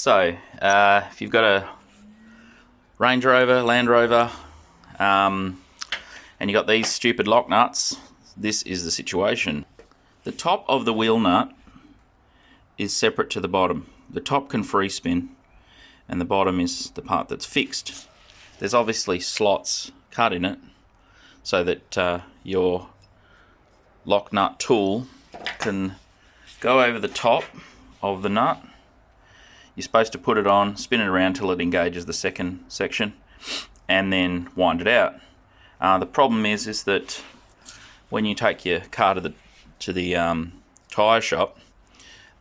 So, if you've got a Range Rover, Land Rover, and you got these stupid lock nuts, this is the situation. The top of the wheel nut is separate to the bottom. The top can free spin, and the bottom is the part that's fixed. There's obviously slots cut in it so that your lock nut tool can go over the top of the nut. You're supposed to put it on, spin it around till it engages the second section, and then wind it out. The problem is that when you take your car to the tyre shop,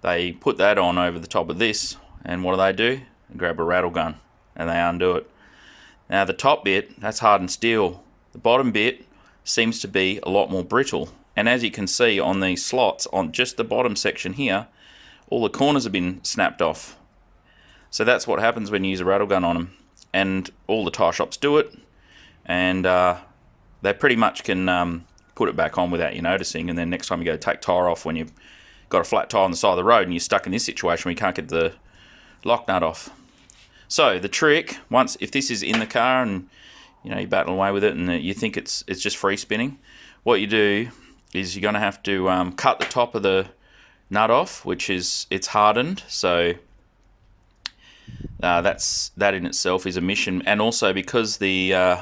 they put that on over the top of this, and what do? They grab a rattle gun and they undo it. Now the top bit, that's hardened steel. The bottom bit seems to be a lot more brittle, and as you can see on these slots, on just the bottom section here, all the corners have been snapped off. So that's what happens when you use a rattle gun on them, and all the tyre shops do it, and they pretty much can put it back on without you noticing, and then next time you go take tyre off when you've got a flat tyre on the side of the road and you're stuck in this situation where you can't get the lock nut off. So the trick, if this is in the car and you battle away with it and you think it's just free spinning, what you do is you're going to have to cut the top of the nut off, which is it's hardened, so that in itself is a mission. And also because the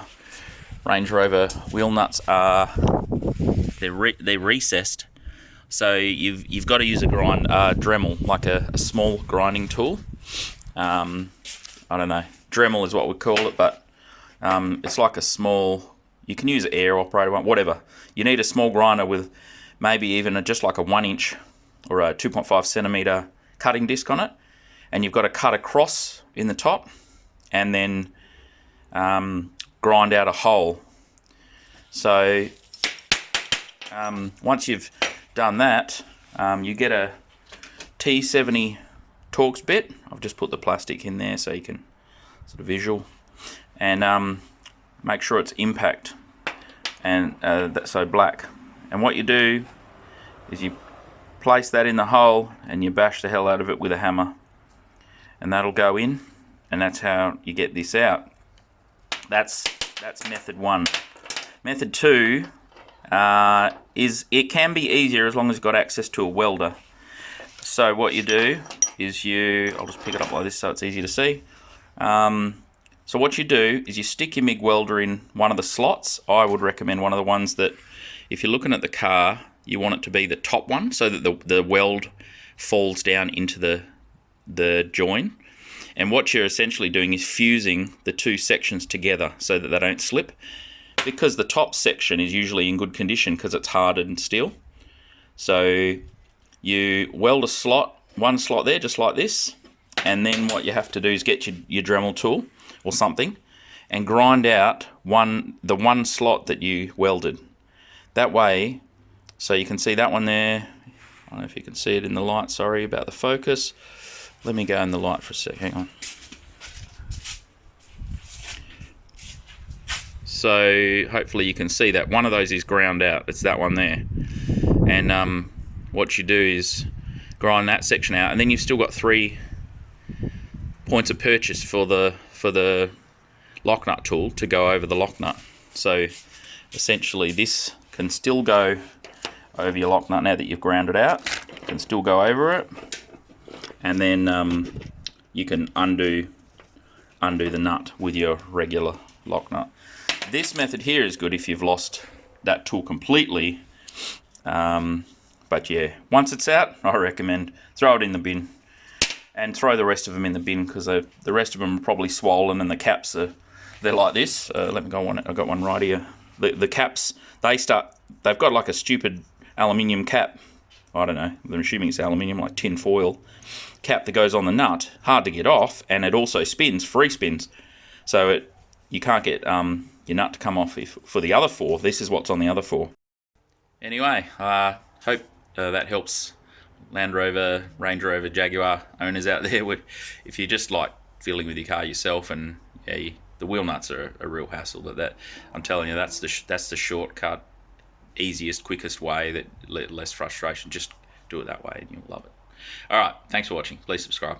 Range Rover wheel nuts they're recessed, so you've got to use a Dremel, like a small grinding tool. I don't know, Dremel is what we call it, but it's like a small, you can use an air operated one, whatever. You need a small grinder with maybe even just like a 1 inch or a 2.5 centimeter cutting disc on it, and you've got to cut across in the top and then grind out a hole. So once you've done that, you get a T70 Torx bit. I've just put the plastic in there so you can sort of visual, and make sure it's impact, and so black. And what you do is you place that in the hole and you bash the hell out of it with a hammer, and that'll go in, and that's how you get this out. That's method one. Method two is, it can be easier as long as you've got access to a welder. So what you do is I'll just pick it up like this so it's easy to see. So what you do is you stick your MIG welder in one of the slots. I would recommend one of the ones that, if you're looking at the car, you want it to be the top one so that the weld falls down into the join. And what you're essentially doing is fusing the two sections together so that they don't slip, because the top section is usually in good condition because it's hardened steel. So you weld one slot there just like this, and then what you have to do is get your Dremel tool or something and grind out the one slot that you welded. That way, so you can see that one there. I don't know if you can see it in the light, sorry about the focus. Let me go in the light for a sec, hang on. So hopefully you can see that one of those is ground out, it's that one there. And what you do is grind that section out, and then you've still got 3 points of purchase for the lock nut tool to go over the lock nut. So essentially this can still go over your lock nut now that you've ground it out. You can still go over it, and then you can undo the nut with your regular lock nut. This method here is good if you've lost that tool completely, but yeah, once it's out, I recommend throw it in the bin and throw the rest of them in the bin, because the rest of them are probably swollen, and the caps they're like this. Let me go on. I've got one right here. The caps, they've got like a stupid aluminium cap. I don't know, I'm assuming it's aluminium, like tin foil cap that goes on the nut, hard to get off, and it also free spins, so you can't get your nut to come off for the other 4. This is what's on the other 4. Anyway, hope that helps Land Rover, Range Rover, Jaguar owners out there. If you just like fiddling with your car yourself, and yeah, the wheel nuts are a real hassle, but I'm telling you, that's the shortcut, easiest, quickest way, that less frustration. Just do it that way and you'll love it. Alright, thanks for watching. Please subscribe.